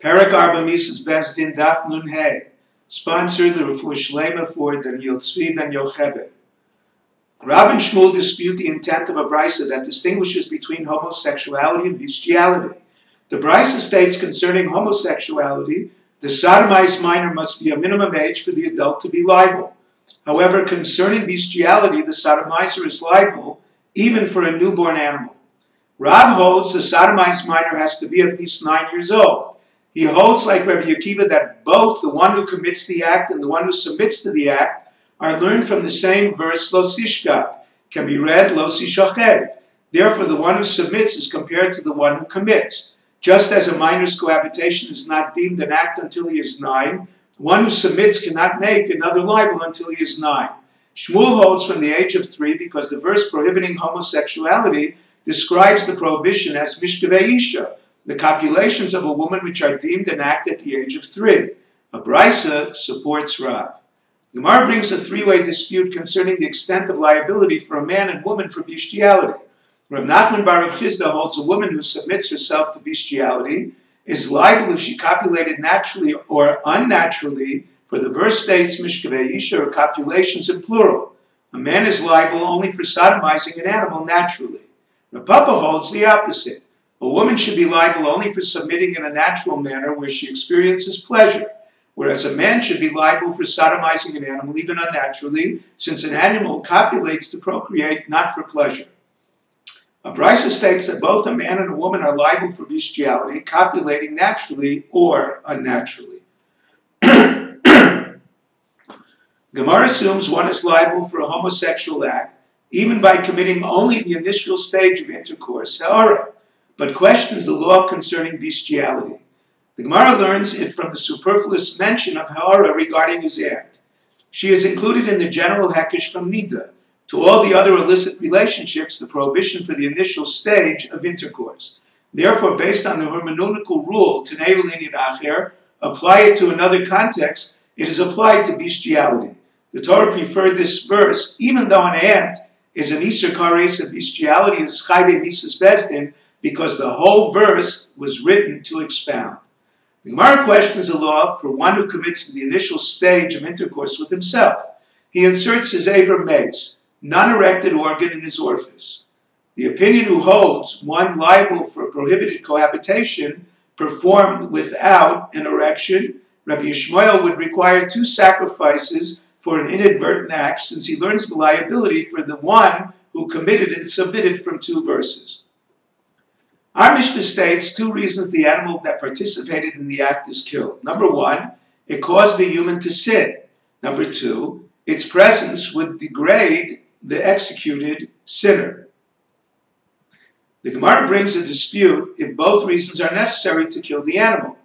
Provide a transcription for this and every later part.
Perek Arba Mises Bezdin Daf Nun Hey. Sponsored the Refuah Shlema for Daniel Tzvi Ben Yocheved. Rav and Shmuel dispute the intent of a brisa that distinguishes between homosexuality and bestiality. The brisa states concerning homosexuality, the sodomized minor must be a minimum age for the adult to be liable. However, concerning bestiality, the sodomizer is liable even for a newborn animal. Rav holds the sodomized minor has to be at least 9 years old. He holds, like Rabbi Akiva, that both the one who commits the act and the one who submits to the act are learned from the same verse, Lo Sishkav, can be read, Lo Sishachev. Therefore, the one who submits is compared to the one who commits. Just as a minor's cohabitation is not deemed an act until he is 9, one who submits cannot make another liable until he is 9. Shmuel holds from the age of 3 because the verse prohibiting homosexuality describes the prohibition as Mishkavei Isha, the copulations of a woman which are deemed an act at the age of 3. A brisa supports Rav. The Gemara brings a three-way dispute concerning the extent of liability for a man and woman for bestiality. Rav Nachman bar Rav Chizda holds a woman who submits herself to bestiality is liable if she copulated naturally or unnaturally, for the verse states Mishkavei Isha, or copulations in plural. A man is liable only for sodomizing an animal naturally. Rav Papa holds the opposite. A woman should be liable only for submitting in a natural manner where she experiences pleasure, whereas a man should be liable for sodomizing an animal even unnaturally, since an animal copulates to procreate, not for pleasure. A brisa states that both a man and a woman are liable for bestiality, copulating naturally or unnaturally. Gemara assumes one is liable for a homosexual act, even by committing only the initial stage of intercourse, ha'ara, but questions the law concerning bestiality. The Gemara learns it from the superfluous mention of ha'ara regarding his act. She is included in the general hekesh from Nida. To all the other illicit relationships, the prohibition for the initial stage of intercourse. Therefore, based on the hermeneutical rule, Tanei Ulinin Acher, apply it to another context, it is applied to bestiality. The Torah preferred this verse, even though an ant is an Isser Kares of bestiality, is Chayve Mises Bezdin, because the whole verse was written to expound. The Gemara questions the law for one who commits the initial stage of intercourse with himself. He inserts his aver mace, non-erected organ, in his orifice. The opinion who holds one liable for prohibited cohabitation performed without an erection, Rabbi Yishmael would require 2 sacrifices for an inadvertent act, since he learns the liability for the one who committed and submitted from 2 verses. Our Mishnah states 2 reasons the animal that participated in the act is killed. Number 1, it caused the human to sin. Number 2, its presence would degrade the executed sinner. The Gemara brings a dispute if both reasons are necessary to kill the animal.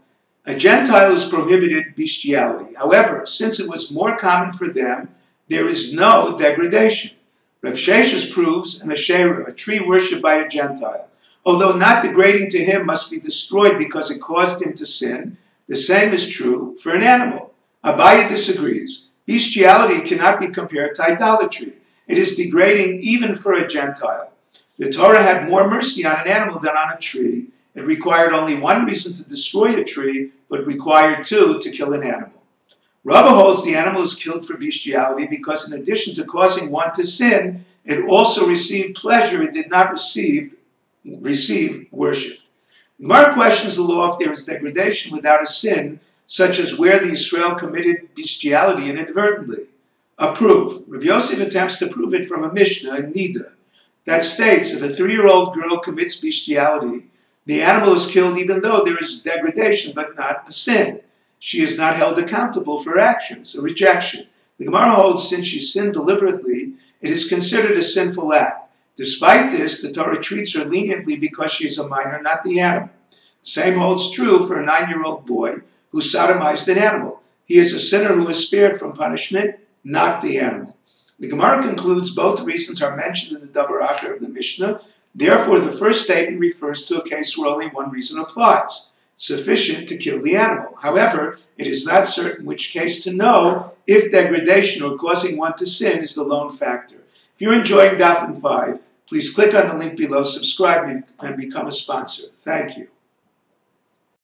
A Gentile is prohibited bestiality. However, since it was more common for them, there is no degradation. Rav Sheshes proves an Asherah, a tree worshipped by a Gentile, although not degrading to him, must be destroyed because it caused him to sin. The same is true for an animal. Abaye disagrees. Bestiality cannot be compared to idolatry. It is degrading even for a Gentile. The Torah had more mercy on an animal than on a tree. It required only 1 reason to destroy a tree, but required 2 to kill an animal. Rabbah holds the animal is killed for bestiality because in addition to causing one to sin, it also received pleasure it did not receive worship. The Gemara questions the law if there is degradation without a sin, such as where the Israel committed bestiality inadvertently. A proof. Rav Yosef attempts to prove it from a Mishnah in Nida that states if a 3-year-old girl commits bestiality, the animal is killed even though there is degradation but not a sin. She is not held accountable for her actions, a rejection. The Gemara holds since she sinned deliberately, it is considered a sinful act. Despite this, the Torah treats her leniently because she is a minor, not the animal. The same holds true for a 9-year-old boy who sodomized an animal. He is a sinner who is spared from punishment, not the animal. The Gemara concludes both reasons are mentioned in the Davar Acher of the Mishnah. Therefore, the first statement refers to a case where only 1 reason applies, sufficient to kill the animal. However, it is not certain which case to know if degradation or causing one to sin is the lone factor. If you're enjoying Daf 5, please click on the link below, subscribe, and become a sponsor. Thank you.